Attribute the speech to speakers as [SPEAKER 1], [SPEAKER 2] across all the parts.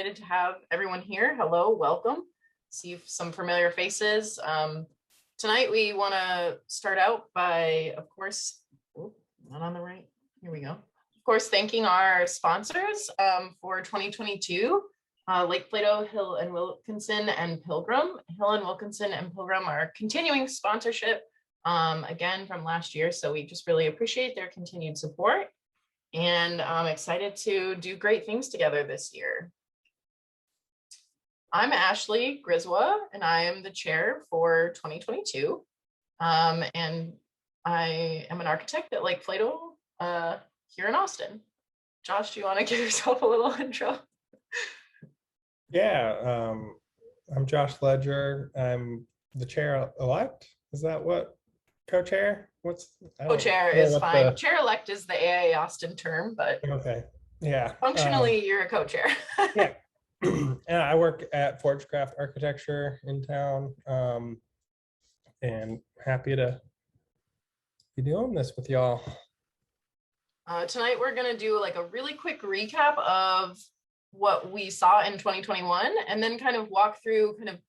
[SPEAKER 1] excited to have everyone here. Hello, welcome. See some familiar faces. Tonight we want to start out by, of course, not on the right. Here we go. Of course, thanking our sponsors for 2022. Lake Plato, Hill and Wilkinson, and Pilgrim. Hill and Wilkinson and Pilgrim are continuing sponsorship again from last year. So we just really appreciate their continued support. And I'm excited to do great things together this year. I'm Ashley Griswa, and I am the chair for 2022. And I am an architect at Lake Plato here in Austin. Josh, do you want to give yourself a little intro?
[SPEAKER 2] Yeah, I'm Josh Ledger. I'm the chair-elect. Is that what? Co-chair?
[SPEAKER 1] Co-chair is fine. Chair-elect is the AIA Austin term, but
[SPEAKER 2] okay, yeah.
[SPEAKER 1] Functionally, you're a co-chair.
[SPEAKER 2] Yeah. And I work at Forgecraft Architecture in town, and happy to be doing this with y'all.
[SPEAKER 1] Tonight, we're going to do like a really quick recap of what we saw in 2021, and then kind of walk through kind of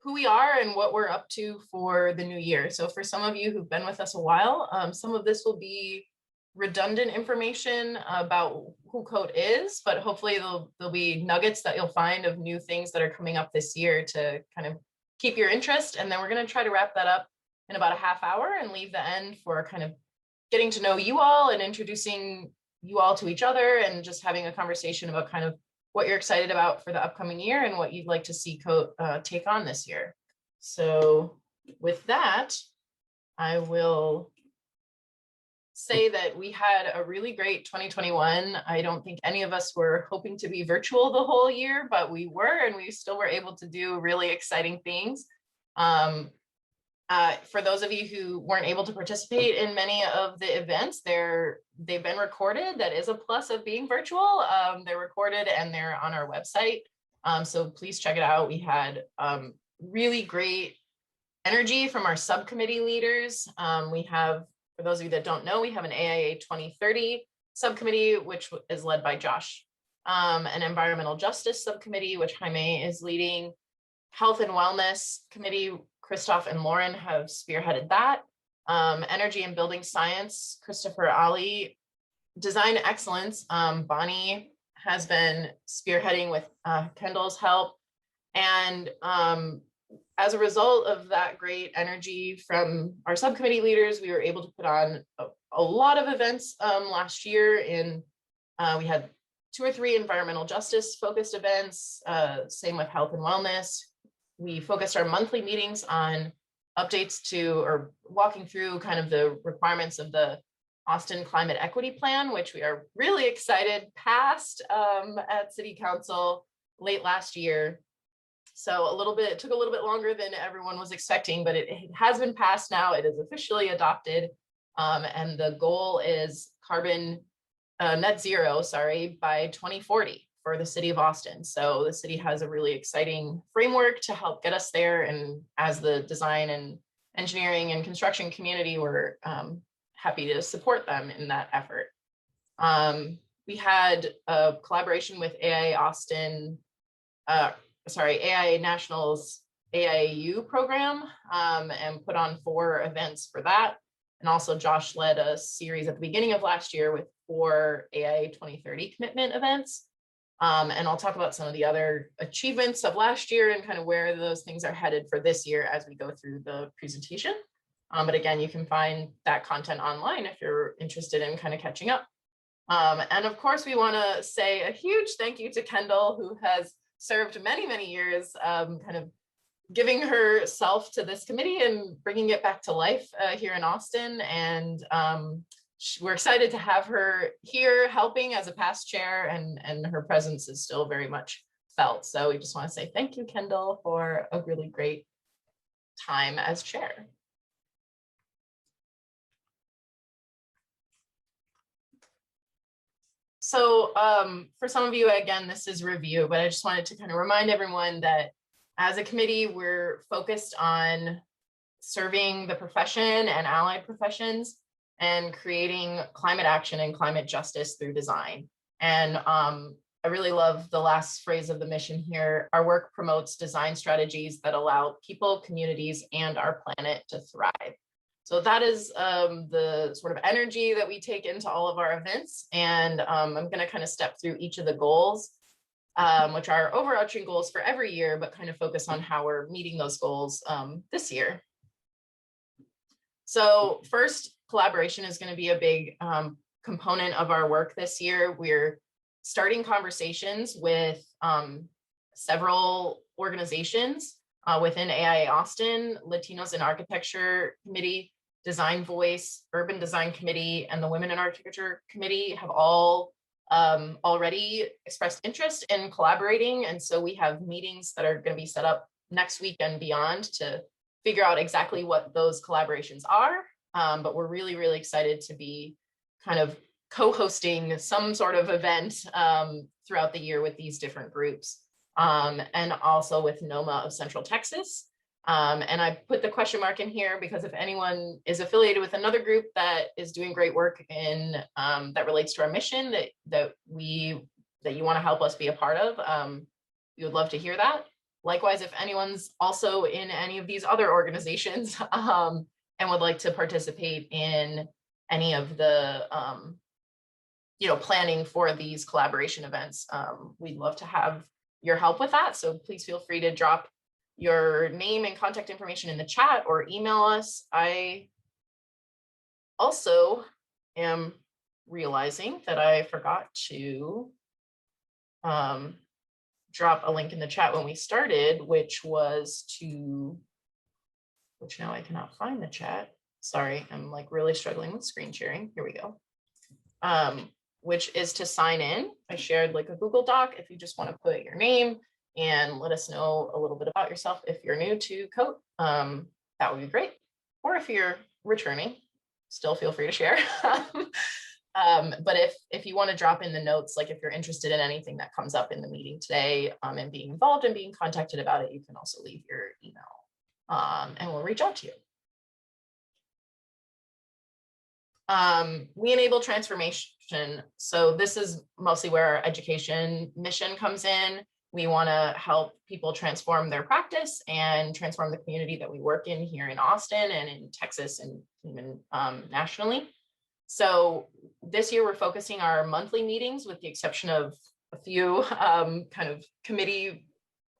[SPEAKER 1] who we are and what we're up to for the new year. So for some of you who've been with us a while, some of this will be redundant information about who COTE is, but hopefully there'll be nuggets that you'll find of new things that are coming up this year to kind of keep your interest. And then we're going to try to wrap that up in about a half hour and leave the end for kind of getting to know you all and introducing you all to each other and just having a conversation about kind of what you're excited about for the upcoming year and what you'd like to see COTE take on this year. So with that, I will say that we had a really great 2021. I don't think any of us were hoping to be virtual the whole year, but we were, and we still were able to do really exciting things. For those of you who weren't able to participate in many of the events, they've been recorded. That is a plus of being virtual. They're recorded and they're on our website. So please check it out. We had really great energy from our subcommittee leaders. We have, for those of you that don't know, we have an AIA 2030 subcommittee, which is led by Josh, an environmental justice subcommittee, which Jaime is leading, health and wellness committee, Christoph and Lauren have spearheaded that. Energy and building science, Christopher Ali. Design excellence, Bonnie has been spearheading with Kendall's help. And as a result of that great energy from our subcommittee leaders, we were able to put on a lot of events last year. We had 2 or 3 environmental justice focused events, same with health and wellness. We focused our monthly meetings on updates to or walking through kind of the requirements of the Austin Climate Equity Plan, which we are really excited passed at City Council late last year. So it took a little bit longer than everyone was expecting, but it has been passed now. It is officially adopted. And the goal is carbon net zero, by 2040. For the city of Austin. So the city has a really exciting framework to help get us there. And as the design and engineering and construction community, we're happy to support them in that effort. We had a collaboration with AIA Austin, AIA National's AIAU program and put on 4 events for that. And also Josh led a series at the beginning of last year with 4 AIA 2030 commitment events. And I'll talk about some of the other achievements of last year and kind of where those things are headed for this year as we go through the presentation. But again, you can find that content online if you're interested in kind of catching up. And of course, we want to say a huge thank you to Kendall, who has served many, many years, kind of giving herself to this committee and bringing it back to life here in Austin. And we're excited to have her here helping as a past chair, and her presence is still very much felt. So we just want to say thank you, Kendall, for a really great time as chair. So for some of you, again, this is review, but I just wanted to kind of remind everyone that as a committee, we're focused on serving the profession and allied professions and creating climate action and climate justice through design. And I really love the last phrase of the mission here. Our work promotes design strategies that allow people, communities, and our planet to thrive. So that is the sort of energy that we take into all of our events. And I'm going to kind of step through each of the goals, which are overarching goals for every year, but kind of focus on how we're meeting those goals this year. So first, collaboration is going to be a big component of our work this year. We're starting conversations with several organizations within AIA Austin, Latinos in Architecture Committee, Design Voice, Urban Design Committee, and the Women in Architecture Committee have all already expressed interest in collaborating. And so we have meetings that are going to be set up next week and beyond to figure out exactly what those collaborations are. But we're really, really excited to be kind of co-hosting some sort of event throughout the year with these different groups, and also with NOMA of Central Texas. And I put the question mark in here because if anyone is affiliated with another group that is doing great work in that relates to our mission that you want to help us be a part of, we would love to hear that. Likewise, if anyone's also in any of these other organizations and would like to participate in any of the planning for these collaboration events, we'd love to have your help with that. So please feel free to drop your name and contact information in the chat or email us. I also am realizing that I forgot to drop a link in the chat when we started, which now I cannot find the chat. Sorry, I'm like really struggling with screen sharing. Here we go. Which is to sign in. I shared like a Google Doc if you just want to put your name and let us know a little bit about yourself. If you're new to COTE, that would be great. Or if you're returning, still feel free to share. But if you want to drop in the notes, like if you're interested in anything that comes up in the meeting today and being involved and being contacted about it, you can also leave your email and we'll reach out to you. We enable transformation. So this is mostly where our education mission comes in. We want to help people transform their practice and transform the community that we work in here in Austin and in Texas and even nationally. So this year we're focusing our monthly meetings, with the exception of a few kind of committee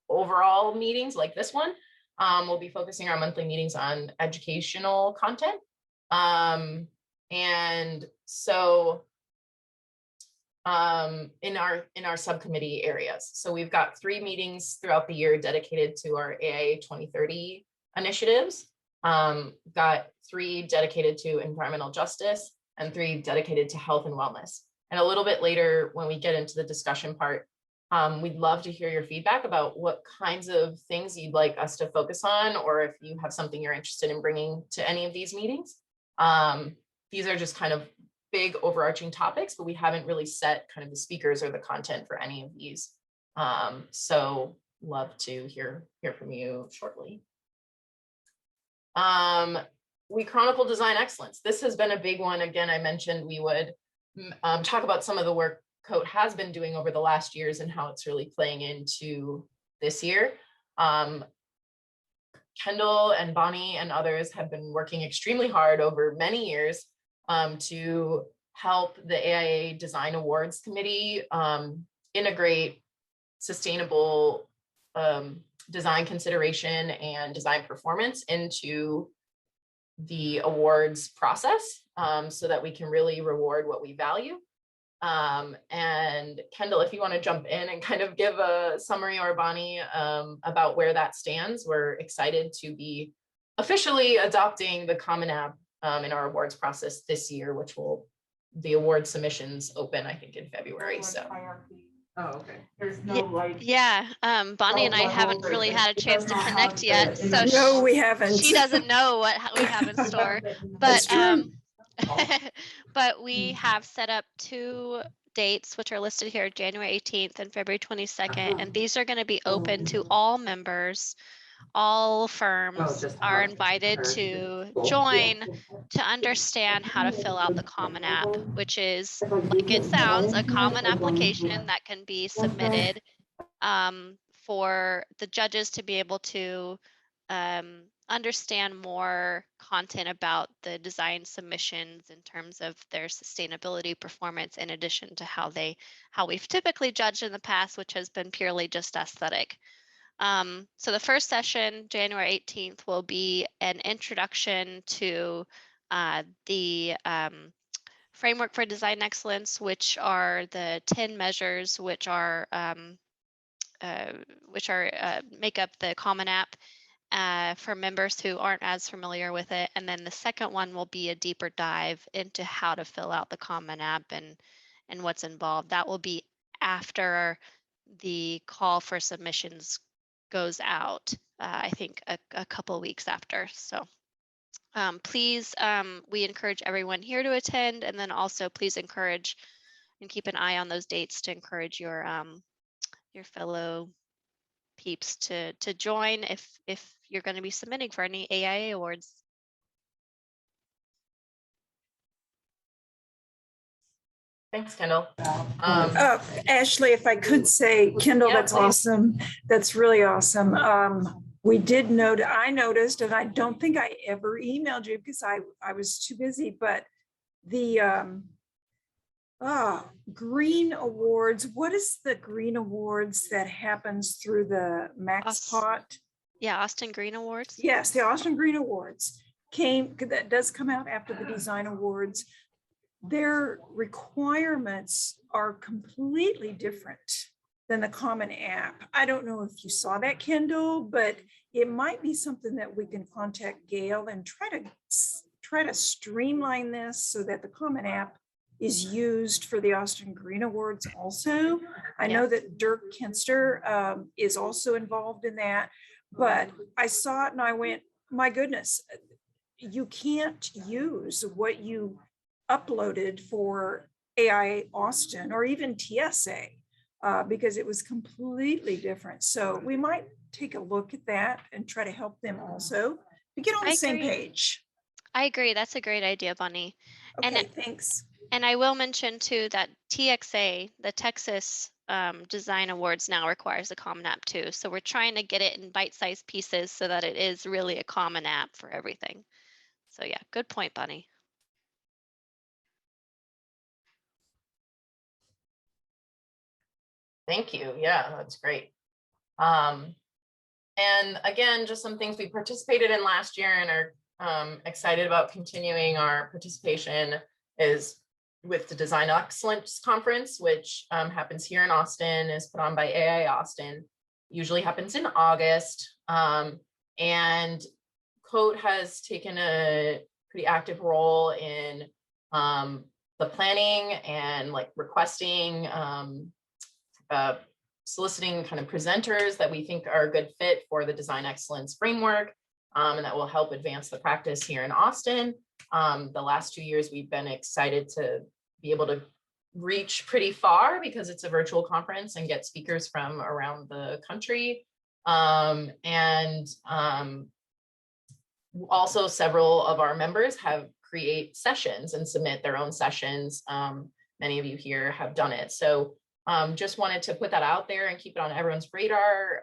[SPEAKER 1] overall meetings like this one. We'll be focusing our monthly meetings on educational content. And so in our subcommittee areas. So we've got 3 meetings throughout the year dedicated to our AIA 2030 initiatives. We've got 3 dedicated to environmental justice and 3 dedicated to health and wellness. And a little bit later, when we get into the discussion part, we'd love to hear your feedback about what kinds of things you'd like us to focus on, or if you have something you're interested in bringing to any of these meetings. These are just kind of big overarching topics, but we haven't really set kind of the speakers or the content for any of these. So love to hear from you shortly. We chronicle design excellence. This has been a big one. Again, I mentioned we would talk about some of the work COTE has been doing over the last years and how it's really playing into this year. Kendall and Bonnie and others have been working extremely hard over many years to help the AIA Design Awards Committee integrate sustainable design consideration and design performance into the awards process, so that we can really reward what we value. And Kendall, if you want to jump in and kind of give a summary, or Bonnie, about where that stands. We're excited to be officially adopting the Common App in our awards process this year, which the award submissions open, I think, in February. So.
[SPEAKER 3] Oh, okay. There's no like.
[SPEAKER 4] Yeah, Bonnie and I haven't really had a chance to connect yet, so
[SPEAKER 5] no, we haven't.
[SPEAKER 4] She doesn't know what we have in store. But but we have set up 2 dates, which are listed here, January 18th and February 22nd, and these are going to be open to all members all firms
[SPEAKER 3] just
[SPEAKER 4] are
[SPEAKER 3] how
[SPEAKER 4] invited to join to understand how to fill out the Common App, which is, like it sounds, a common application that can be submitted for the judges to be able to understand more content about the design submissions in terms of their sustainability performance, in addition to how we've typically judged in the past, which has been purely just aesthetic. So the first session, January 18th, will be an introduction to the framework for design excellence, which are the 10 measures which make up the Common App for members who aren't as familiar with it. And then the second one will be a deeper dive into how to fill out the Common App and what's involved. That will be after the call for submissions goes out, I think a couple weeks after. So please, we encourage everyone here to attend, and then also please encourage and keep an eye on those dates to encourage your fellow peeps to join if you're going to be submitting for any AIA awards.
[SPEAKER 1] Thanks, Kendall.
[SPEAKER 5] Ashley, if I could say, Kendall,
[SPEAKER 1] Yeah,
[SPEAKER 5] that's
[SPEAKER 1] please.
[SPEAKER 5] awesome. That's really awesome. We did note, I noticed, and I don't think I ever emailed you because I was too busy, but the Green Awards, what is the Green Awards that happens through the Max Pot?
[SPEAKER 4] Yeah, Austin Green Awards.
[SPEAKER 5] Yes, the Austin Green Awards that does come out after the Design Awards. Their requirements are completely different than the Common App. I don't know if you saw that, Kendall, but it might be something that we can contact Gail and try to streamline this so that the Common App is used for the Austin Green Awards also. I know that Dirk Kenster is also involved in that, but I saw it and I went, my goodness, you can't use what you uploaded for AI Austin or even TSA because it was completely different. So we might take a look at that and try to help them also to get on the same page.
[SPEAKER 4] I agree. That's a great idea, Bunny.
[SPEAKER 5] Okay, thanks.
[SPEAKER 4] And I will mention too that TXA, the Texas Design Awards, now requires a Common App too. So we're trying to get it in bite-sized pieces so that it is really a common app for everything. So yeah, good point, Bunny.
[SPEAKER 1] Thank you. Yeah, that's great. And again, just some things we participated in last year and are excited about continuing our participation is with the Design Excellence Conference, which happens here in Austin, is put on by AI Austin, usually happens in August. And COTE has taken a pretty active role in the planning and like requesting soliciting kind of presenters that we think are a good fit for the design excellence framework and that will help advance the practice here in Austin. The last 2 years, we've been excited to be able to reach pretty far because it's a virtual conference and get speakers from around the country. Also several of our members have create sessions and submit their own sessions. Many of you here have done it. So just wanted to put that out there and keep it on everyone's radar.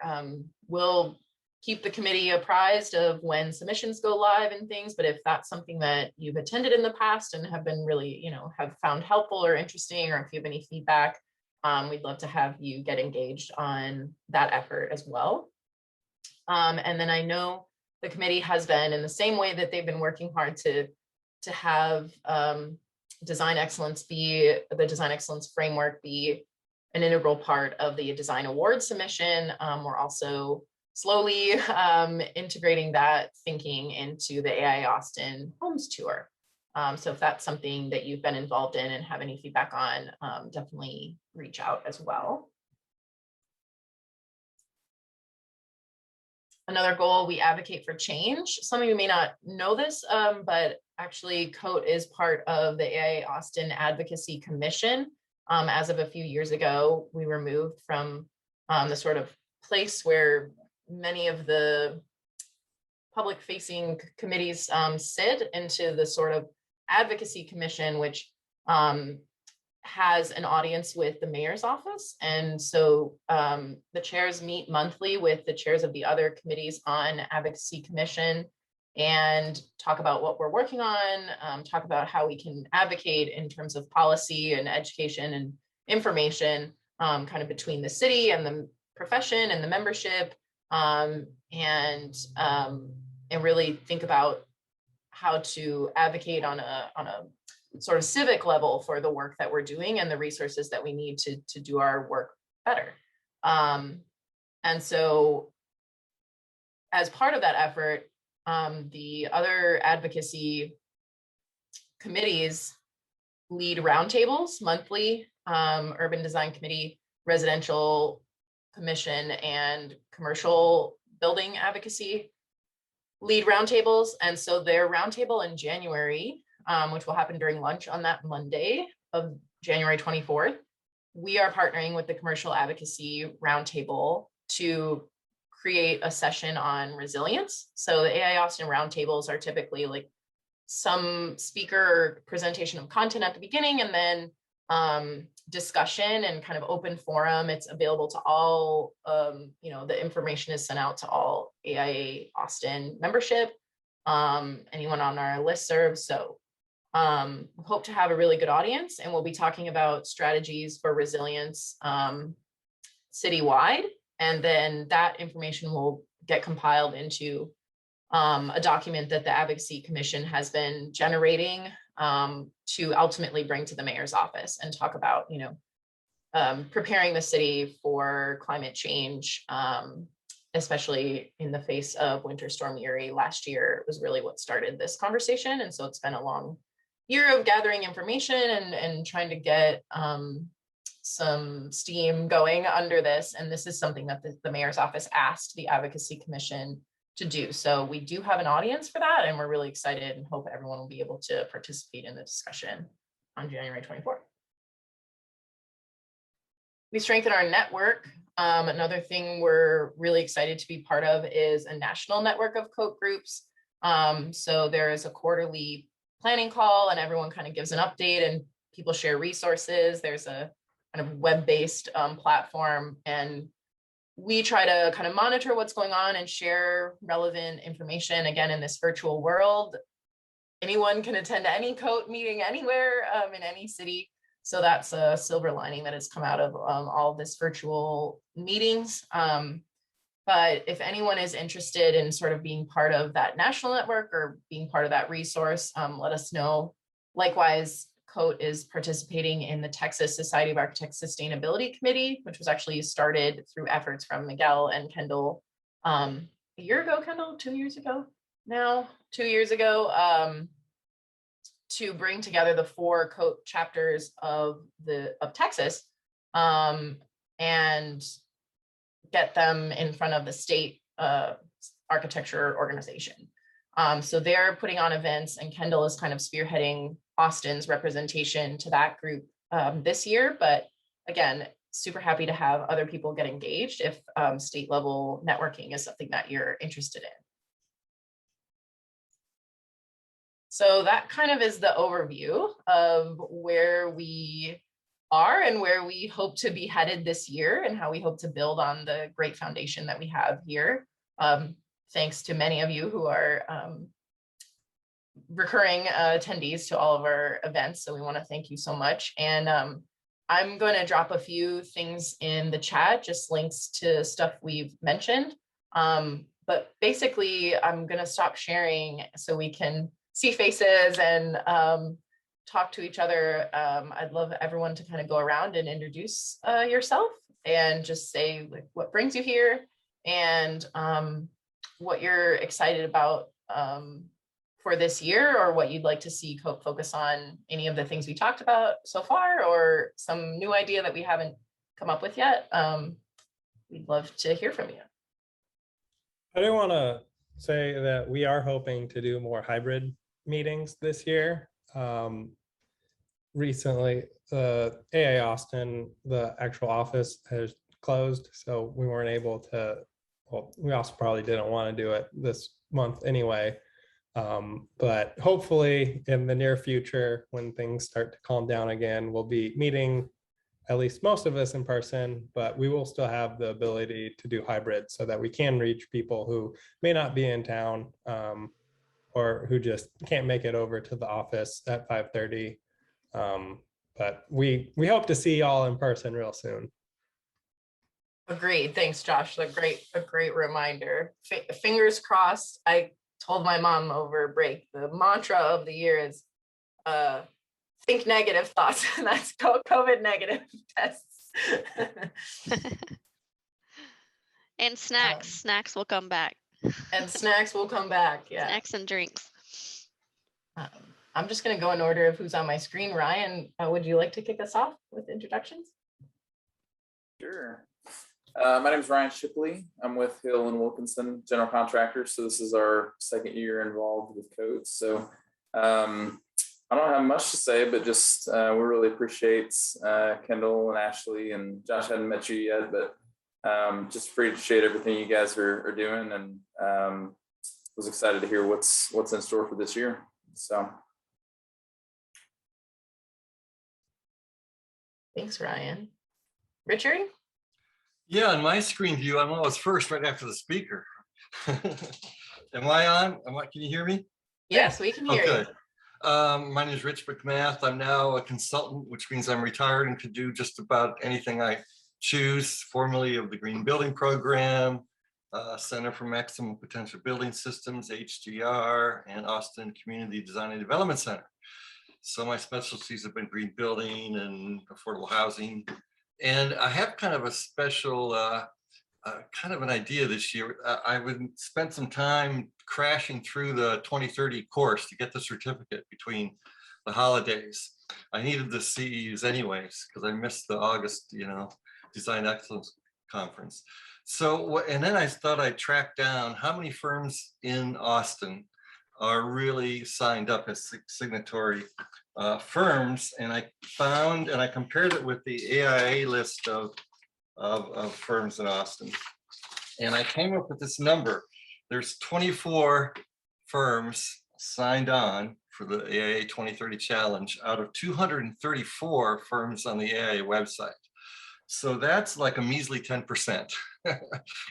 [SPEAKER 1] We'll keep the committee apprised of when submissions go live and things, but if that's something that you've attended in the past and have been really, have found helpful or interesting, or if you have any feedback, we'd love to have you get engaged on that effort as well. And then I know the committee has been in the same way that they've been working hard to have design excellence the design excellence framework be an integral part of the design award submission. We're also slowly integrating that thinking into the AI Austin Homes Tour. So if that's something that you've been involved in and have any feedback on, definitely reach out as well. Another goal, we advocate for change. Some of you may not know this, but actually COTE is part of the AI Austin Advocacy Commission. As of a few years ago, we were moved from the sort of place where many of the public facing committees sit into the sort of advocacy commission, which has an audience with the mayor's office. And so the chairs meet monthly with the chairs of the other committees on advocacy commission and talk about what we're working on, talk about how we can advocate in terms of policy and education and information kind of between the city and the profession and the membership, and really think about how to advocate on a sort of civic level for the work that we're doing and the resources that we need to do our work better. And so as part of that effort, the other advocacy committees lead roundtables monthly, Urban Design Committee, Residential Commission, and Commercial Building Advocacy lead roundtables. And so their roundtable in January, which will happen during lunch on that Monday of January 24th, we are partnering with the Commercial Advocacy Roundtable to create a session on resilience. So the AI Austin roundtables are typically like some speaker or presentation of content at the beginning, and then discussion and kind of open forum. It's available to all, the information is sent out to all AIA Austin membership, anyone on our listserv. So hope to have a really good audience, and we'll be talking about strategies for resilience citywide. And then that information will get compiled into a document that the Advocacy Commission has been generating to ultimately bring to the mayor's office and talk about, preparing the city for climate change, especially in the face of Winter Storm Uri last year. Was really what started this conversation. And so it's been a long year of gathering information and trying to get some steam going under this. And this is something that the mayor's office asked the Advocacy Commission to do. So we do have an audience for that, and we're really excited and hope everyone will be able to participate in the discussion on January 24th. We strengthen our network. Another thing we're really excited to be part of is a national network of COTE groups. So there is a quarterly planning call, and everyone kind of gives an update and people share resources. There's a kind of web-based platform, and we try to kind of monitor what's going on and share relevant information. Again, in this virtual world, anyone can attend any COTE meeting anywhere in any city. So that's a silver lining that has come out of all of this virtual meetings. But if anyone is interested in sort of being part of that national network or being part of that resource, let us know. Likewise, COTE is participating in the Texas Society of Architects Sustainability Committee, which was actually started through efforts from Miguel and Kendall a year ago, Kendall, 2 years ago now, 2 years ago, to bring together the 4 COTE chapters of Texas and get them in front of the state architecture organization. So they're putting on events, and Kendall is kind of spearheading Austin's representation to that group this year. But again, super happy to have other people get engaged if state level networking is something that you're interested in. So that kind of is the overview of where we are and where we hope to be headed this year, and how we hope to build on the great foundation that we have here. Thanks to many of you who are recurring attendees to all of our events. So we want to thank you so much. And I'm going to drop a few things in the chat, just links to stuff we've mentioned. But basically, I'm going to stop sharing so we can see faces and talk to each other. I'd love everyone to kind of go around and introduce yourself and just say like what brings you here and what you're excited about for this year, or what you'd like to see COTE focus on, any of the things we talked about so far, or some new idea that we haven't come up with yet. We'd love to hear from you.
[SPEAKER 2] I do want to say that we are hoping to do more hybrid meetings this year. Recently, the AA Austin, the actual office has closed, so we weren't able to well, we also probably didn't want to do it this month anyway. But hopefully in the near future, when things start to calm down again, we'll be meeting at least most of us in person, but we will still have the ability to do hybrid so that we can reach people who may not be in town, or who just can't make it over to the office at 5:30. But we hope to see y'all in person real soon.
[SPEAKER 1] Agreed. Thanks, Josh. A great reminder. Fingers crossed. I told my mom over break, the mantra of the year is think negative thoughts, and that's COVID negative tests.
[SPEAKER 4] And snacks will come back.
[SPEAKER 1] And snacks will come back. Yeah.
[SPEAKER 4] Snacks and drinks.
[SPEAKER 1] I'm just going to go in order of who's on my screen. Ryan, would you like to kick us off with introductions?
[SPEAKER 6] Sure. My name is Ryan Shipley. I'm with Hill and Wilkinson General Contractors. So this is our second year involved with COTE. So I don't have much to say, but just we really appreciate Kendall and Ashley, and Josh hadn't met you yet, but just appreciate everything you guys are doing, and was excited to hear what's in store for this year. So
[SPEAKER 1] thanks, Ryan. Richard?
[SPEAKER 7] Yeah, on my screen view, I'm always first right after the speaker. Am I on? Can you hear me?
[SPEAKER 1] Yes, we can hear you.
[SPEAKER 7] My name is Rich McMath. I'm now a consultant, which means I'm retired and can do just about anything I choose, formerly of the Green Building Program, Center for Maximum Potential Building Systems, HDR, and Austin Community Design and Development Center. So my specialties have been green building and affordable housing. And I have kind of a special, kind of an idea this year. I would spend some time crashing through the 2030 course to get the certificate between the holidays. I needed the CEUs anyways, because I missed the August, Design Excellence Conference. So, and then I thought I'd track down how many firms in Austin are really signed up as signatory firms. And I found, and I compared it with the AIA list of firms in Austin. And I came up with this number. There's 24 firms signed on for the AIA 2030 Challenge out of 234 firms on the AIA website. So that's like a measly 10%, a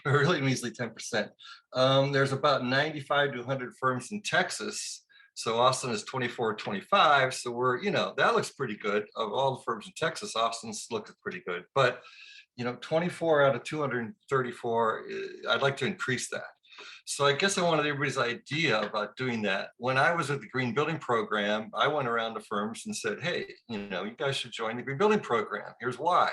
[SPEAKER 7] really measly 10%. There's about 95 to 100 firms in Texas. So Austin is 24, 25. So we're, that looks pretty good. Of all the firms in Texas, Austin's looks pretty good. But 24 out of 234, I'd like to increase that. So I guess I wanted everybody's idea about doing that. When I was at the Green Building Program, I went around to firms and said, hey, you guys should join the Green Building Program. Here's why.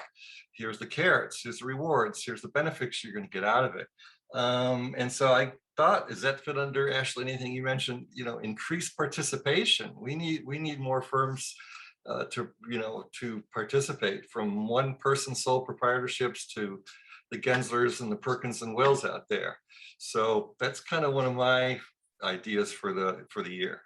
[SPEAKER 7] Here's the carrots, here's the rewards, here's the benefits you're going to get out of it. And so I thought, does that fit under, Ashley, anything you mentioned, increased participation? We need more firms to participate, from one person sole proprietorships to the Genslers and the Perkins and Wills out there. So that's kind of one of my ideas for the year.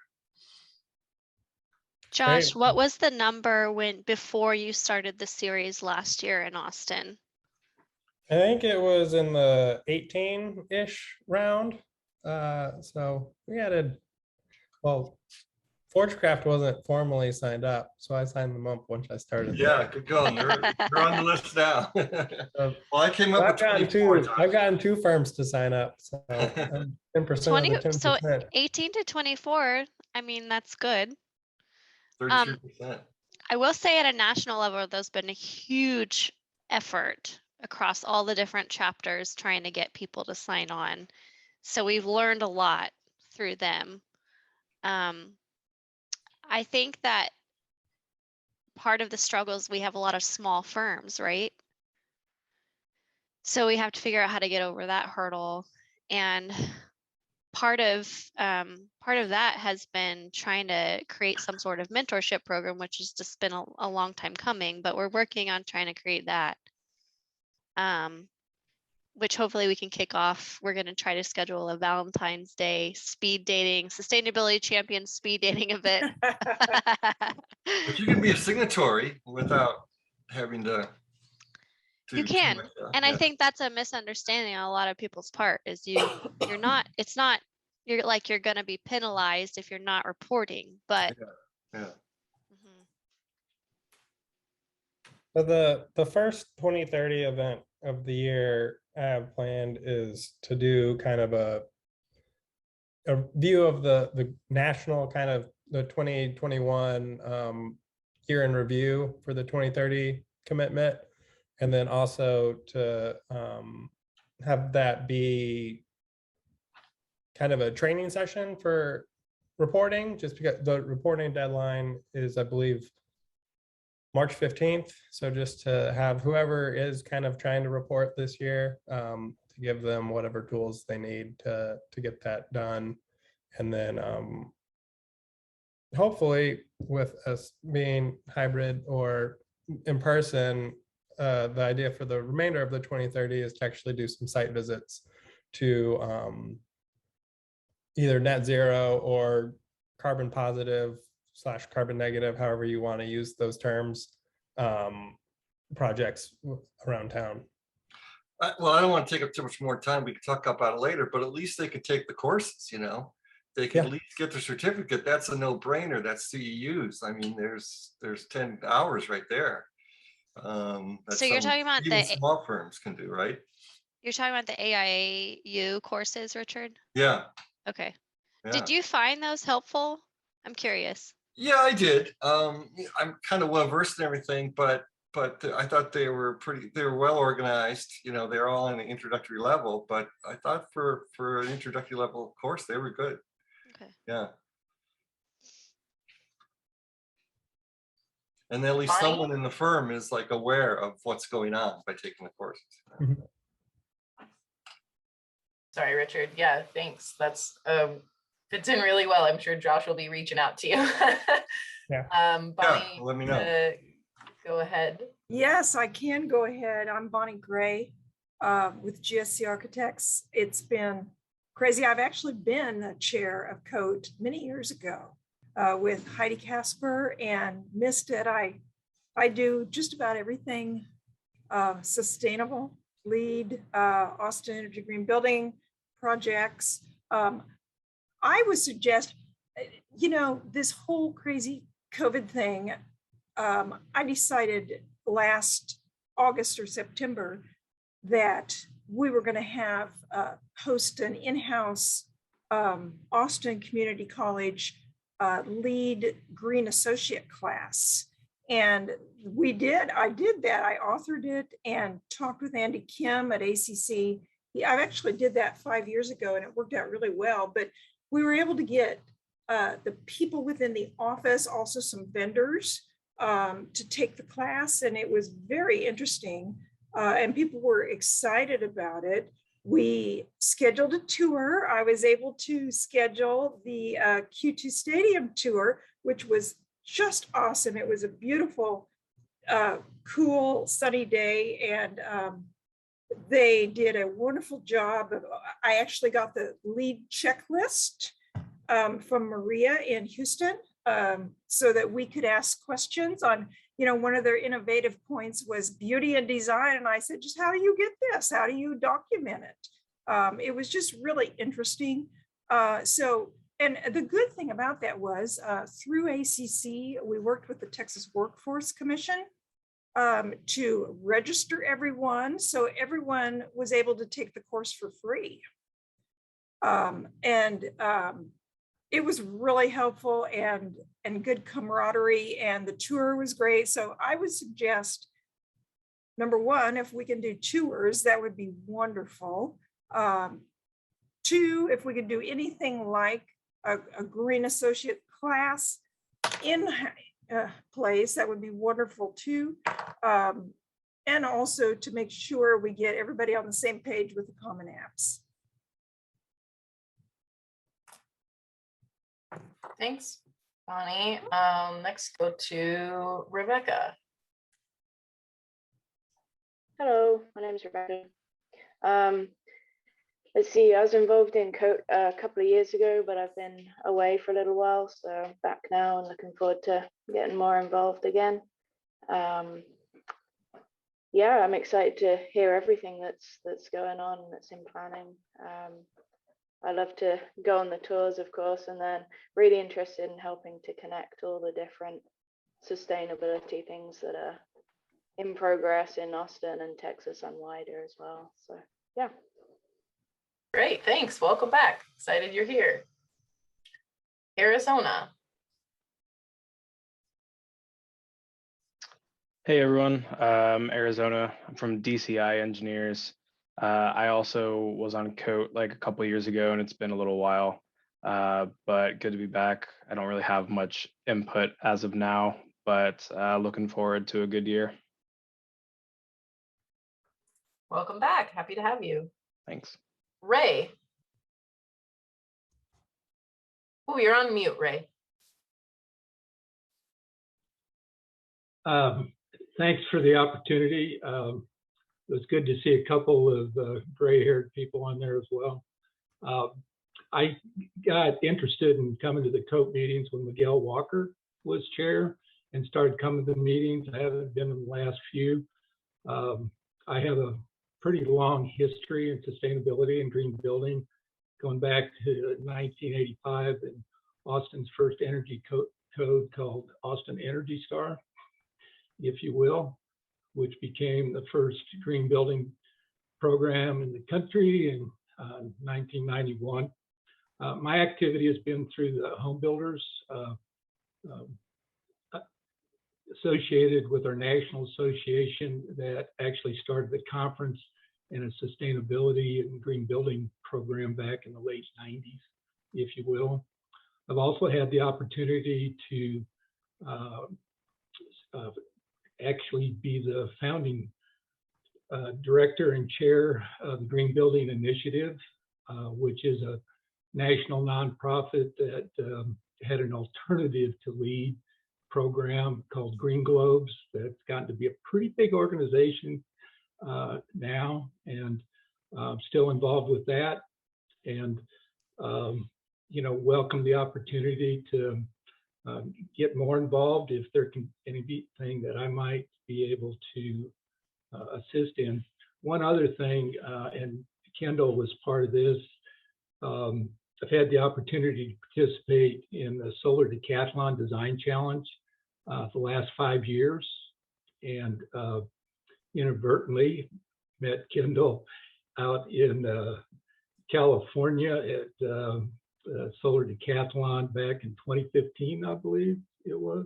[SPEAKER 4] Josh,
[SPEAKER 2] Great.
[SPEAKER 4] what was the number before you started the series last year in Austin?
[SPEAKER 2] I think it was in the 18-ish round. So we added, well, Forgecraft wasn't formally signed up, so I signed them up once I started.
[SPEAKER 7] Yeah, good going. They're on the list now. Well, I came up with
[SPEAKER 2] I've gotten two firms to sign up, so 10% of the 10%.
[SPEAKER 4] So 18 to 24, I mean, that's good.
[SPEAKER 7] 33%.
[SPEAKER 4] I will say at a national level, there's been a huge effort across all the different chapters trying to get people to sign on. So we've learned a lot through them. I think that part of the struggle is we have a lot of small firms, right? So we have to figure out how to get over that hurdle. And part of that has been trying to create some sort of mentorship program, which has just been a long time coming, but we're working on trying to create that, which hopefully we can kick off. We're going to try to schedule a Valentine's Day speed dating, sustainability champion speed dating event.
[SPEAKER 7] But you can be a signatory without having to
[SPEAKER 4] You can. And I think that's a misunderstanding on a lot of people's part is you're not, it's not, you're like, you're going to be penalized if you're not reporting, but.
[SPEAKER 7] Yeah.
[SPEAKER 4] Mhm.
[SPEAKER 2] So the first 2030 event of the year I have planned is to do kind of a view of the national kind of the 2021 year in review for the 2030 commitment. And then also to have that be kind of a training session for reporting, just because the reporting deadline is, I believe, March 15th. So just to have whoever is kind of trying to report this year, to give them whatever tools they need to get that done. And then hopefully with us being hybrid or in person, the idea for the remainder of the 2030 is to actually do some site visits to either net zero or carbon positive / carbon negative, however you want to use those terms, projects around town.
[SPEAKER 7] Well, I don't want to take up too much more time. We can talk about it later, but at least they could take the courses, you know. They can at least get the certificate. That's a no-brainer. That's CEUs. I mean, there's 10 hours right there.
[SPEAKER 4] So you're talking about
[SPEAKER 7] even small firms can do, right?
[SPEAKER 4] You're talking about the AIAU courses, Richard?
[SPEAKER 7] Yeah.
[SPEAKER 4] Okay.
[SPEAKER 7] Yeah.
[SPEAKER 4] Did you find those helpful? I'm curious.
[SPEAKER 7] Yeah, I did. I'm kind of well versed in everything, but I thought they were well organized. You know, they're all in the introductory level, but I thought for an introductory level course, they were good.
[SPEAKER 4] Okay.
[SPEAKER 7] Yeah. And at least someone in the firm is like aware of what's going on by taking the courses.
[SPEAKER 1] Sorry, Richard. Yeah, thanks. That's fits in really well. I'm sure Josh will be reaching out to you.
[SPEAKER 2] Yeah.
[SPEAKER 1] Bonnie,
[SPEAKER 7] let me know.
[SPEAKER 1] Go ahead.
[SPEAKER 5] Yes, I can go ahead. I'm Bonnie Gray with GSC Architects. It's been crazy. I've actually been the chair of COTE many years ago with Heidi Casper and missed it. I do just about everything sustainable, lead Austin Energy Green Building projects. I would suggest, you know, this whole crazy COVID thing, I decided last August or September that we were going to have host an in-house Austin Community College lead green associate class. And I did that. I authored it and talked with Andy Kim at ACC. I actually did that 5 years ago and it worked out really well, but we were able to get the people within the office, also some vendors to take the class. And it was very interesting and people were excited about it. We scheduled a tour. I was able to schedule the Q2 Stadium tour, which was just awesome. It was a beautiful, cool, sunny day, and they did a wonderful job. I actually got the lead checklist from Maria in Houston so that we could ask questions on, you know, one of their innovative points was beauty and design. And I said, just how do you get this? How do you document it? It was just really interesting. And the good thing about that was through ACC, we worked with the Texas Workforce Commission to register everyone. So everyone was able to take the course for free. It was really helpful and good camaraderie, and the tour was great. So I would suggest, number one, if we can do tours, that would be wonderful. Two, if we could do anything like a green associate class in place, that would be wonderful too. And also to make sure we get everybody on the same page with the common apps.
[SPEAKER 1] Thanks, Bonnie. Next, go to Rebecca.
[SPEAKER 8] Hello, my name is Rebecca. Let's see, I was involved in COTE a couple of years ago, but I've been away for a little while, so I'm back now and looking forward to getting more involved again. yeah, I'm excited to hear everything that's going on, that's in planning. I love to go on the tours, of course, and then really interested in helping to connect all the different sustainability things that are in progress in Austin and Texas and wider as well. So yeah.
[SPEAKER 1] Great, thanks. Welcome back. Excited you're here. Arizona.
[SPEAKER 9] Hey everyone, Arizona. I'm from DCI Engineers. I also was on COTE like a couple of years ago, and it's been a little while, but good to be back. I don't really have much input as of now, but looking forward to a good year.
[SPEAKER 1] Welcome back. Happy to have you.
[SPEAKER 9] Thanks.
[SPEAKER 1] Ray. Oh, you're on mute, Ray.
[SPEAKER 10] Thanks for the opportunity. It was good to see a couple of gray-haired people on there as well. I got interested in coming to the COTE meetings when Miguel Walker was chair and started coming to the meetings. I haven't been in the last few. I have a pretty long history in sustainability and green building, going back to 1985 and Austin's first energy code called Austin Energy Star, if you will, which became the first green building program in the country in 1991. My activity has been through the home builders associated with our national association that actually started the conference and a sustainability and green building program back in the late 90s, if you will. I've also had the opportunity to actually be the founding director and chair of the Green Building Initiative, which is a national nonprofit that had an alternative to LEED program called Green Globes that's gotten to be a pretty big organization now, and still involved with that, and welcome the opportunity to get more involved if there can anything that I might be able to assist in. One other thing, and Kendall was part of this, I've had the opportunity to participate in the Solar Decathlon Design Challenge the last 5 years, and inadvertently met Kendall out in California at Solar Decathlon back in 2015, I believe it was.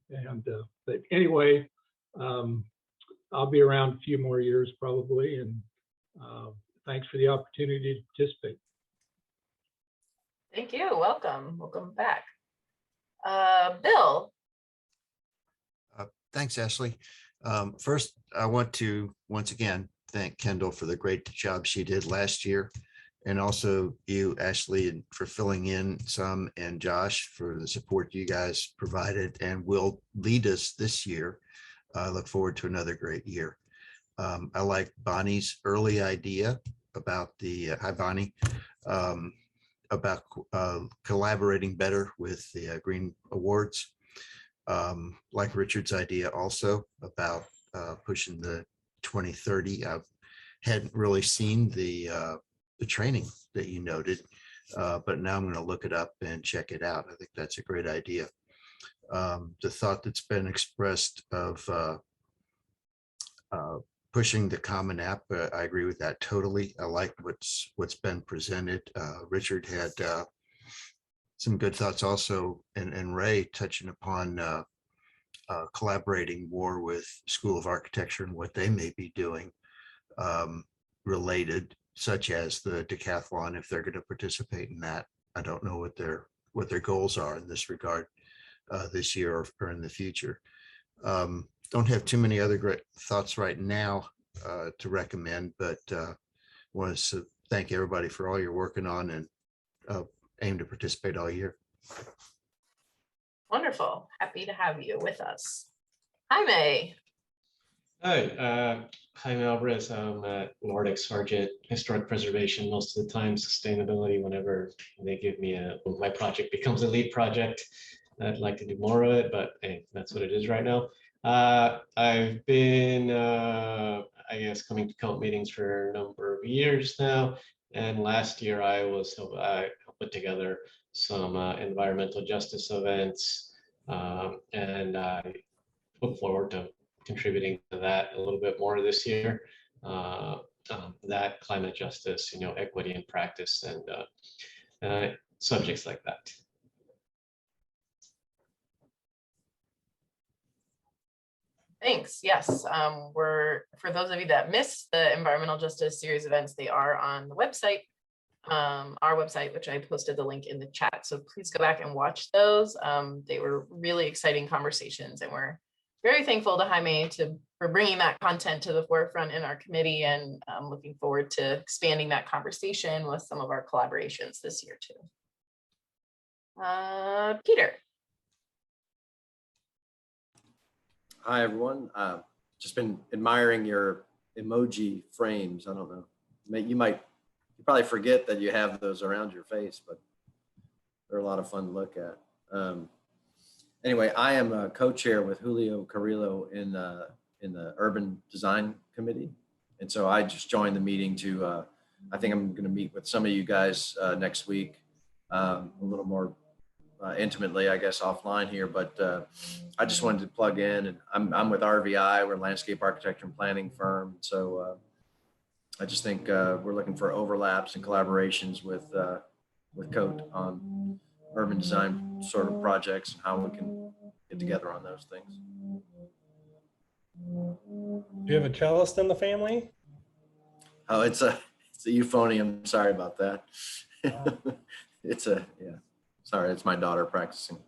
[SPEAKER 10] And but anyway, I'll be around a few more years probably, and thanks for the opportunity to participate.
[SPEAKER 1] Thank you. Welcome. Welcome back. Bill.
[SPEAKER 11] Thanks, Ashley. First, I want to once again thank Kendall for the great job she did last year, and also you, Ashley, for filling in some, and Josh for the support you guys provided and will lead us this year. I look forward to another great year. I like Bonnie's early idea about the, hi Bonnie, about collaborating better with the Green Awards. Like Richard's idea also about pushing the 2030. I hadn't really seen the training that you noted, but now I'm going to look it up and check it out. I think that's a great idea. The thought that's been expressed of pushing the Common App, I agree with that totally. I like what's been presented. Richard had some good thoughts also, and Ray touching upon collaborating more with School of Architecture and what they may be doing related, such as the decathlon, if they're going to participate in that. I don't know what their goals are in this regard this year or in the future. Don't have too many other great thoughts right now to recommend, but want to thank everybody for all you're working on, and aim to participate all year.
[SPEAKER 1] Wonderful. Happy to have you with us. Jaime.
[SPEAKER 12] Hi, Jaime Alvarez. I'm at Nordic Sargent Historic Preservation most of the time, sustainability whenever they give me when my project becomes a lead project. I'd like to do more of it, but hey, that's what it is right now. I've been, I guess, coming to COTE meetings for a number of years now. And last year I put together some environmental justice events. And I look forward to contributing to that a little bit more this year. That climate justice, equity in practice, and subjects like that.
[SPEAKER 1] Thanks. Yes, for those of you that missed the environmental justice series events, they are on the website, our website, which I posted the link in the chat. So please go back and watch those. They were really exciting conversations, and we're very thankful to Jaime for bringing that content to the forefront in our committee, and looking forward to expanding that conversation with some of our collaborations this year too. Peter.
[SPEAKER 13] Hi, everyone. Just been admiring your emoji frames. I don't know. You probably forget that you have those around your face, but they're a lot of fun to look at. Anyway, I am a co-chair with Julio Carrillo in the Urban Design Committee. And so I just joined the meeting to, I think I'm going to meet with some of you guys next week, a little more intimately, I guess, offline here, but I just wanted to plug in, and I'm with RVI. We're a landscape architecture and planning firm. So I just think we're looking for overlaps and collaborations with COTE on urban design sort of projects and how we can get together on those things.
[SPEAKER 2] Do you have a cellist in the family?
[SPEAKER 13] Oh, it's a euphonium. Sorry about that. Yeah. Sorry, it's my daughter practicing.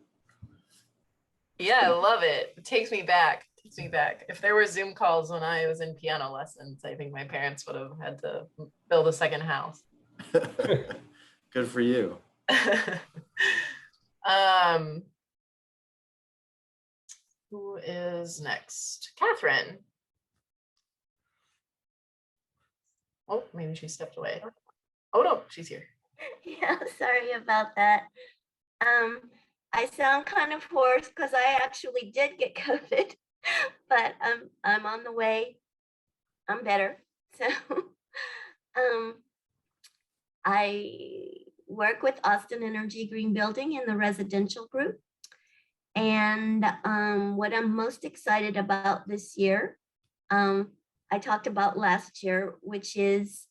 [SPEAKER 1] Yeah, I love it. It takes me back. If there were Zoom calls when I was in piano lessons, I think my parents would have had to build a second house.
[SPEAKER 13] Good for you.
[SPEAKER 1] Who is next? Catherine. Oh, maybe she stepped away. Oh no, she's here.
[SPEAKER 14] Yeah, sorry about that. I sound kind of hoarse because I actually did get COVID, but I'm on the way. I'm better. So I work with Austin Energy Green Building in the residential group. And what I'm most excited about this year, I talked about last year, which is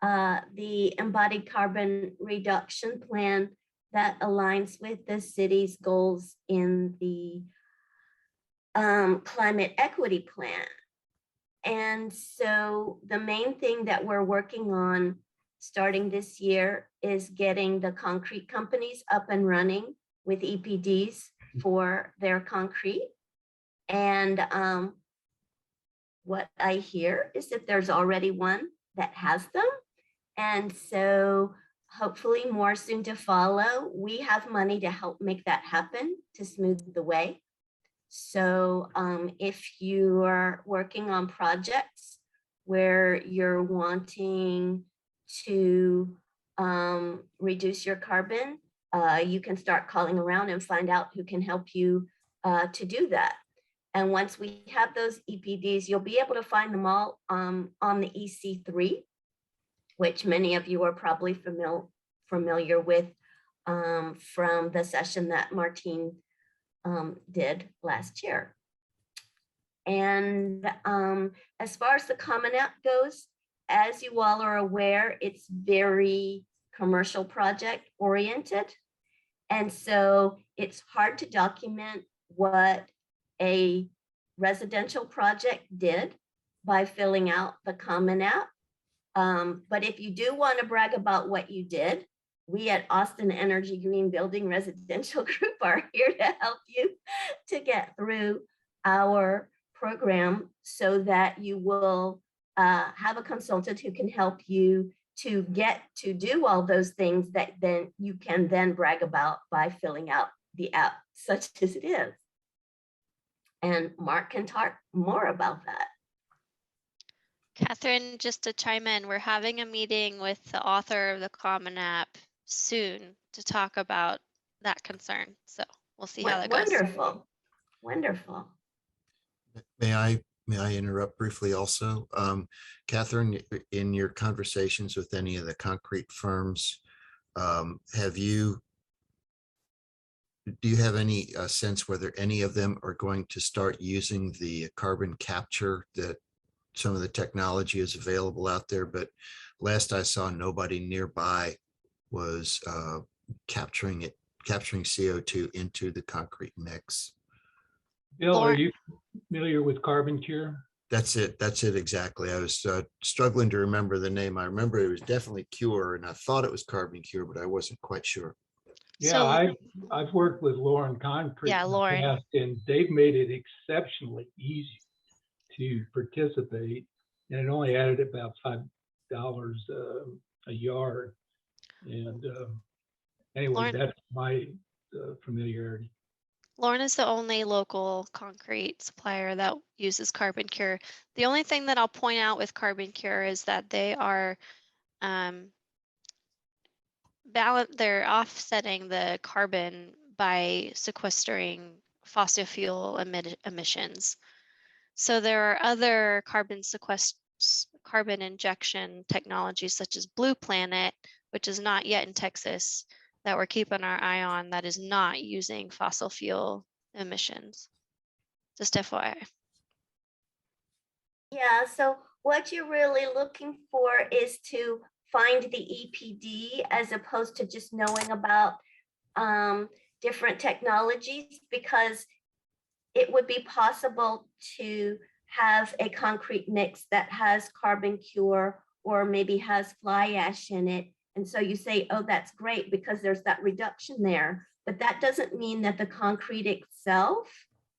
[SPEAKER 14] the embodied carbon reduction plan that aligns with the city's goals in the climate equity plan. And so the main thing that we're working on starting this year is getting the concrete companies up and running with EPDs for their concrete. And what I hear is that there's already one that has them. And so hopefully more soon to follow. We have money to help make that happen, to smooth the way. So if you are working on projects where you're wanting to reduce your carbon, you can start calling around and find out who can help you to do that. And once we have those EPDs, you'll be able to find them all on the EC3, which many of you are probably familiar with from the session that Martine did last year. And as far as the Common App goes, as you all are aware, it's very commercial project oriented. And so it's hard to document what a residential project did by filling out the Common App. But if you do want to brag about what you did, we at Austin Energy Green Building Residential Group are here to help you to get through our program so that you will have a consultant who can help you to get to do all those things that then you can then brag about by filling out the app such as it is. And Mark can talk more about that.
[SPEAKER 4] Catherine, just to chime in, we're having a meeting with the author of the Common App soon to talk about that concern. So we'll see how that goes.
[SPEAKER 14] Wonderful, wonderful.
[SPEAKER 11] May I interrupt briefly also? Catherine, in your conversations with any of the concrete firms, do you have any sense whether any of them are going to start using the carbon capture that some of the technology is available out there? But last I saw, nobody nearby was capturing CO2 into the concrete mix.
[SPEAKER 10] Bill, are
[SPEAKER 4] Lauren-
[SPEAKER 10] you familiar with Carbon Cure?
[SPEAKER 11] That's it. That's it exactly. I was struggling to remember the name. I remember it was definitely Cure, and I thought it was Carbon Cure, but I wasn't quite sure.
[SPEAKER 10] Yeah,
[SPEAKER 4] So-
[SPEAKER 10] I've worked with Lauren Concrete
[SPEAKER 4] Yeah,
[SPEAKER 10] in the
[SPEAKER 4] Lauren.
[SPEAKER 10] past, and they've made it exceptionally easy to participate, and it only added about $5 a yard. And anyway,
[SPEAKER 4] Lauren-
[SPEAKER 10] that's my familiarity.
[SPEAKER 4] Lauren is the only local concrete supplier that uses Carbon Cure. The only thing that I'll point out with Carbon Cure is that they are they're offsetting the carbon by sequestering fossil fuel emissions. So there are other carbon injection technologies such as Blue Planet, which is not yet in Texas, that we're keeping our eye on, that is not using fossil fuel emissions. Just FYI.
[SPEAKER 14] Yeah, so what you're really looking for is to find the EPD as opposed to just knowing about different technologies, because it would be possible to have a concrete mix that has Carbon Cure or maybe has fly ash in it. And so you say, oh, that's great because there's that reduction there. But that doesn't mean that the concrete itself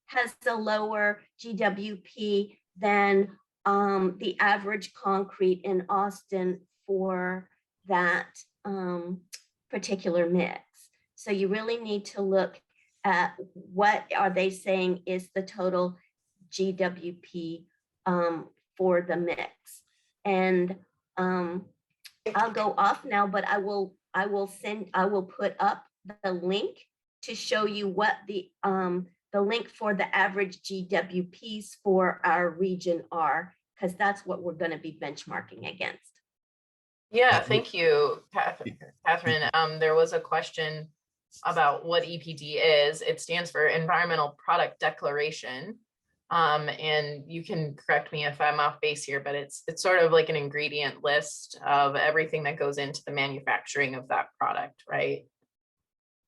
[SPEAKER 14] has a lower GWP than the average concrete in Austin for that particular mix. So you really need to look at what are they saying is the total GWP for the mix. And I'll go off now, but I will put up the link to show you what the link for the average GWPs for our region are, because that's what we're going to be benchmarking against.
[SPEAKER 1] Yeah, thank you, Catherine. There was a question about what EPD is. It stands for Environmental Product Declaration. And you can correct me if I'm off base here, but it's sort of like an ingredient list of everything that goes into the manufacturing of that product, right?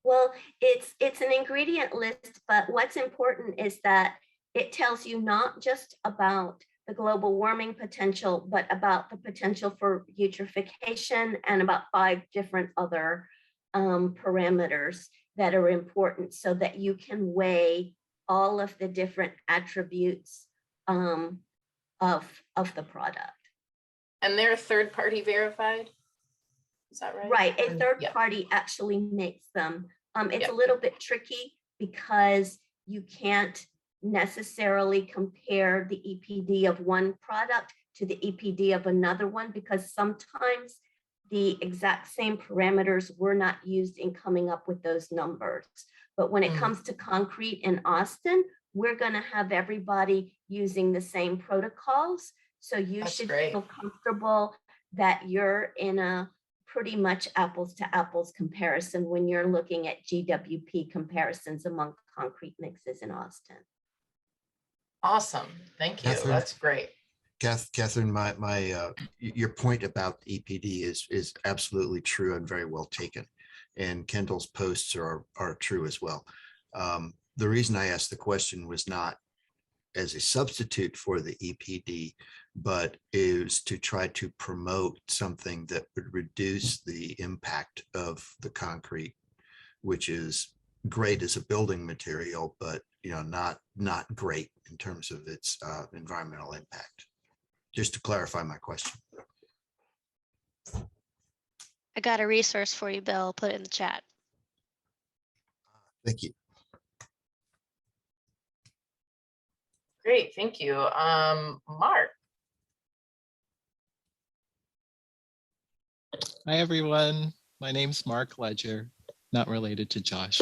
[SPEAKER 14] Well, it's an ingredient list, but what's important is that it tells you not just about the global warming potential, but about the potential for eutrophication and about 5 different other parameters that are important so that you can weigh all of the different attributes of the product.
[SPEAKER 1] And they're third-party verified? Is that right?
[SPEAKER 14] Right, a third party actually makes them. It's a little bit tricky because you can't necessarily compare the EPD of one product to the EPD of another one, because sometimes the exact same parameters were not used in coming up with those numbers. But when it comes to concrete in Austin, we're going to have everybody using the same protocols. So you should feel comfortable that you're in a pretty much apples to apples comparison when you're looking at GWP comparisons among concrete mixes in Austin.
[SPEAKER 1] Awesome. Thank you.
[SPEAKER 11] Catherine,
[SPEAKER 1] that's great.
[SPEAKER 11] Catherine, your point about EPD is absolutely true and very well taken. And Kendall's posts are true as well. The reason I asked the question was not as a substitute for the EPD, but is to try to promote something that would reduce the impact of the concrete, which is great as a building material, but not great in terms of its environmental impact. Just to clarify my question.
[SPEAKER 4] I got a resource for you, Bill. Put it in the chat.
[SPEAKER 11] Thank you.
[SPEAKER 1] Great, thank you. Mark.
[SPEAKER 15] Hi, everyone. My name's Mark Ledger, not related to Josh.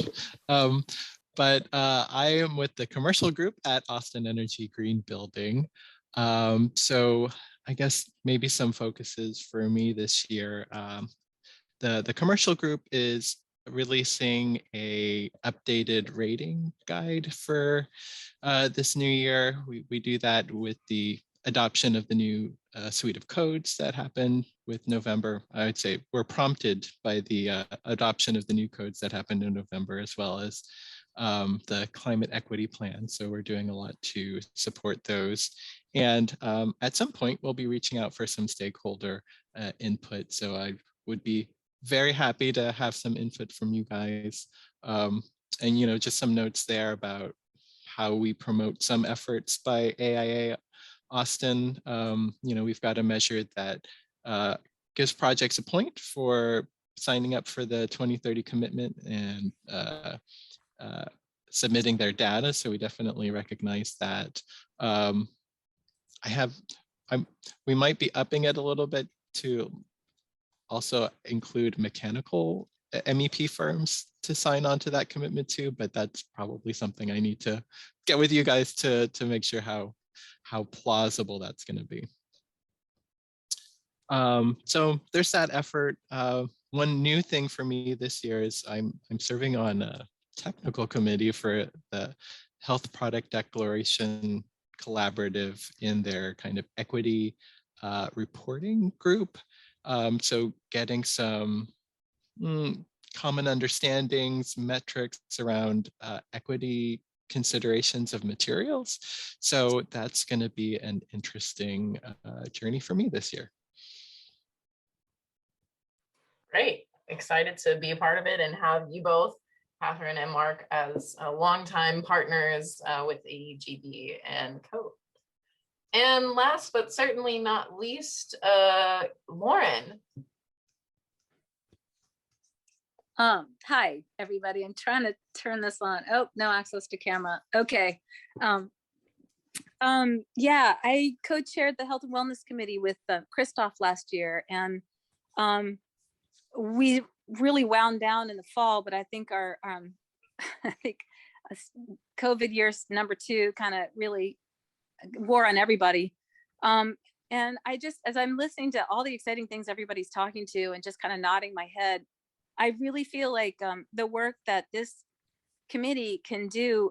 [SPEAKER 15] but I am with the commercial group at Austin Energy Green Building. So I guess maybe some focuses for me this year. The commercial group is releasing a updated rating guide for this new year. We do that with the adoption of the new suite of codes that happened with November. I would say we're prompted by the adoption of the new codes that happened in November, as well as the climate equity plan. So we're doing a lot to support those. And at some point, we'll be reaching out for some stakeholder input. So I would be very happy to have some input from you guys. And, you know, just some notes there about how we promote some efforts by AIA Austin. You know, we've got a measure that gives projects a point for signing up for the 2030 commitment and submitting their data. So we definitely recognize that. We might be upping it a little bit to also include mechanical MEP firms to sign on to that commitment too, but that's probably something I need to get with you guys to make sure how plausible that's going to be. So there's that effort. One new thing for me this year is I'm serving on a technical committee for the Health Product Declaration Collaborative in their kind of equity reporting group. So getting some common understandings, metrics around equity considerations of materials. So that's going to be an interesting journey for me this year.
[SPEAKER 1] Great. Excited to be a part of it and have you both, Catherine and Mark, as longtime partners with AGB and COTE. And last but certainly not least, Lauren.
[SPEAKER 16] Hi, everybody. I'm trying to turn this on. Oh, no access to camera. Okay. Yeah, I co-chaired the Health and Wellness Committee with Christoph last year, and we really wound down in the fall, but I think our I think COVID years #2 kind of really wore on everybody. And I just, as I'm listening to all the exciting things everybody's talking to and just kind of nodding my head, I really feel like the work that this committee can do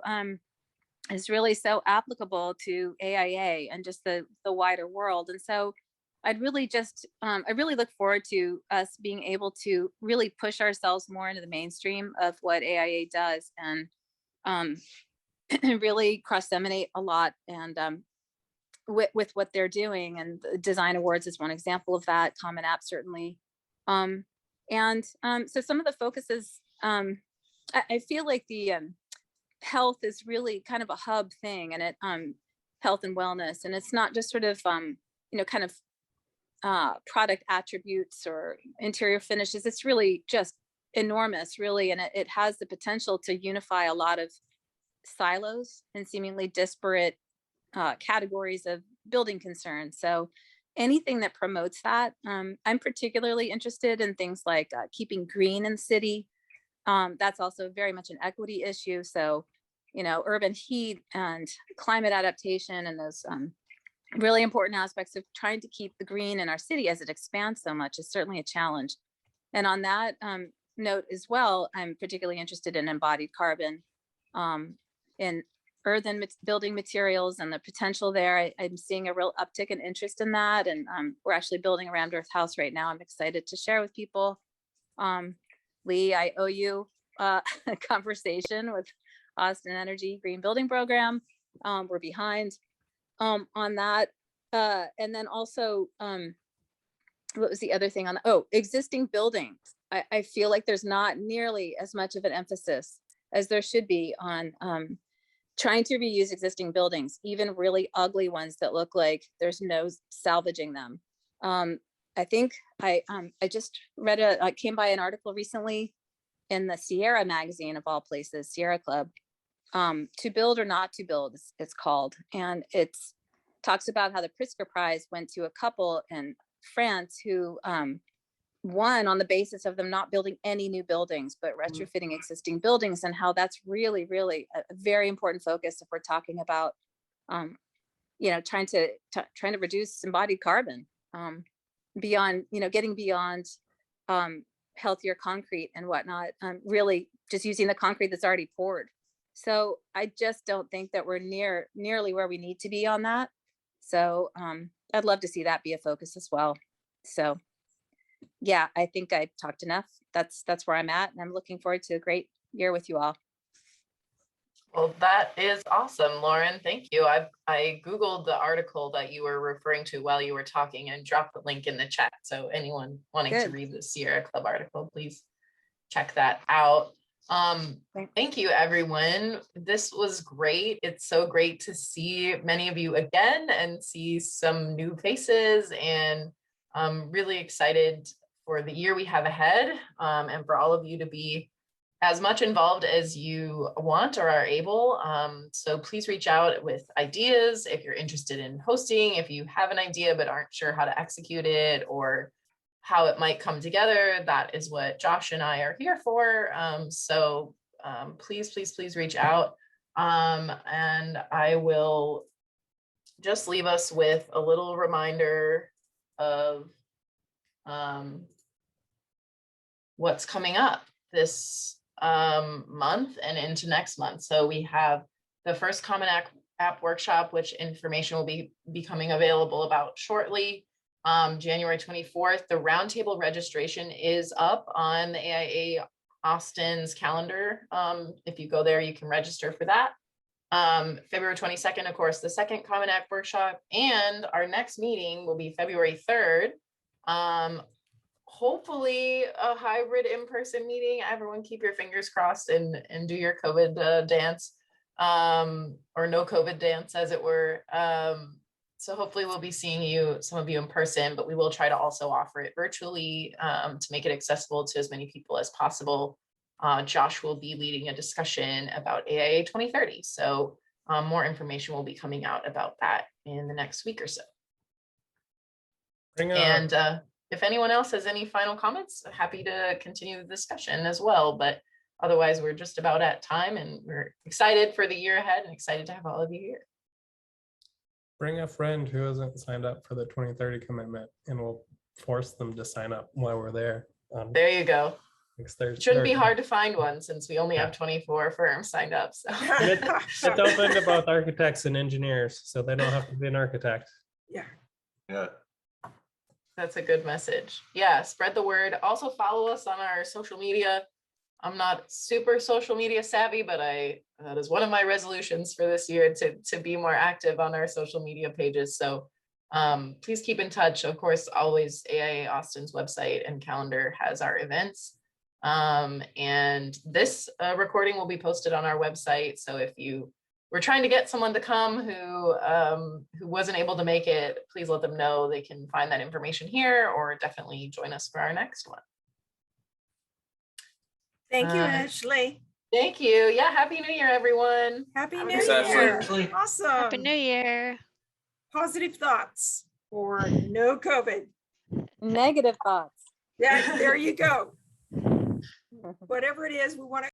[SPEAKER 16] is really so applicable to AIA and just the wider world. And so I'd really just, I really look forward to us being able to really push ourselves more into the mainstream of what AIA does and really cross-seminate a lot and with what they're doing. And the Design Awards is one example of that, Common App certainly. So some of the focuses, I feel like the health is really kind of a hub thing, and it health and wellness, and it's not just sort of you know, kind of product attributes or interior finishes. It's really just enormous, really, and it has the potential to unify a lot of silos and seemingly disparate categories of building concerns. So anything that promotes that, I'm particularly interested in things like keeping green in the city. That's also very much an equity issue. So, you know, urban heat and climate adaptation and those really important aspects of trying to keep the green in our city as it expands so much is certainly a challenge. And on that note as well, I'm particularly interested in embodied carbon in earthen building materials and the potential there. I'm seeing a real uptick in interest in that. And we're actually building a Rammed Earth house right now. I'm excited to share with people. Lee, I owe you a conversation with Austin Energy Green Building Program. We're behind on that. And then also, what was the other thing on the, oh, existing buildings. I feel like there's not nearly as much of an emphasis as there should be on trying to reuse existing buildings, even really ugly ones that look like there's no salvaging them. I think I just read I came by an article recently in the Sierra magazine of all places, Sierra Club, To Build or Not to Build, it's called. And it's talks about how the Pritzker Prize went to a couple in France who one, on the basis of them not building any new buildings, but retrofitting existing buildings, and how that's really, really a very important focus if we're talking about, trying to reduce embodied carbon, beyond, getting beyond healthier concrete and whatnot, really just using the concrete that's already poured. So I just don't think that we're nearly where we need to be on that. So I'd love to see that be a focus as well. So yeah, I think I talked enough. That's where I'm at, and I'm looking forward to a great year with you all.
[SPEAKER 1] Well, that is awesome, Lauren. Thank you. I Googled the article that you were referring to while you were talking and dropped the link in the chat. So anyone wanting to read the Sierra Club article, please check that out. Thank you, everyone. This was great. It's so great to see many of you again and see some new faces, and I'm really excited for the year we have ahead, and for all of you to be as much involved as you want or are able. So please reach out with ideas if you're interested in hosting, if you have an idea but aren't sure how to execute it or how it might come together. That is what Josh and I are here for. So please, please, please reach out. And I will just leave us with a little reminder of what's coming up this month and into next month. So we have the first Common App workshop, which information will be becoming available about shortly. January 24th, the roundtable registration is up on the AIA Austin's calendar. If you go there, you can register for that. February 22nd, of course, the second Common App workshop, and our next meeting will be February 3rd. Hopefully a hybrid in-person meeting. Everyone keep your fingers crossed and do your COVID dance, or no COVID dance, as it were. So hopefully we'll be seeing some of you in person, but we will try to also offer it virtually to make it accessible to as many people as possible. Josh will be leading a discussion about AIA 2030. So more information will be coming out about that in the next week or so. And if anyone else has any final comments, happy to continue the discussion as well. But otherwise, we're just about at time, and we're excited for the year ahead and excited to have all of you here.
[SPEAKER 2] Bring a friend who hasn't signed up for the 2030 commitment, and we'll force them to sign up while we're there.
[SPEAKER 1] There you go.
[SPEAKER 2] Thursday.
[SPEAKER 1] Shouldn't be hard to find one since we only have 24 firms signed up. So
[SPEAKER 2] it's open to both architects and engineers, so they don't have to be an architect.
[SPEAKER 7] Yeah.
[SPEAKER 1] That's a good message. Yeah, spread the word. Also follow us on our social media. I'm not super social media savvy, but that is one of my resolutions for this year to be more active on our social media pages. So please keep in touch. Of course, always AIA Austin's website and calendar has our events. And this recording will be posted on our website. So if we're trying to get someone to come who wasn't able to make it, please let them know. They can find that information here, or definitely join us for our next one.
[SPEAKER 5] Thank you, Ashley.
[SPEAKER 1] Thank you. Yeah, Happy New Year, everyone.
[SPEAKER 5] Happy New
[SPEAKER 6] Year.
[SPEAKER 5] Year. Awesome.
[SPEAKER 4] Happy New Year.
[SPEAKER 5] Positive thoughts for no COVID.
[SPEAKER 16] Negative thoughts.
[SPEAKER 5] Yeah, there you go. Whatever it is, we want to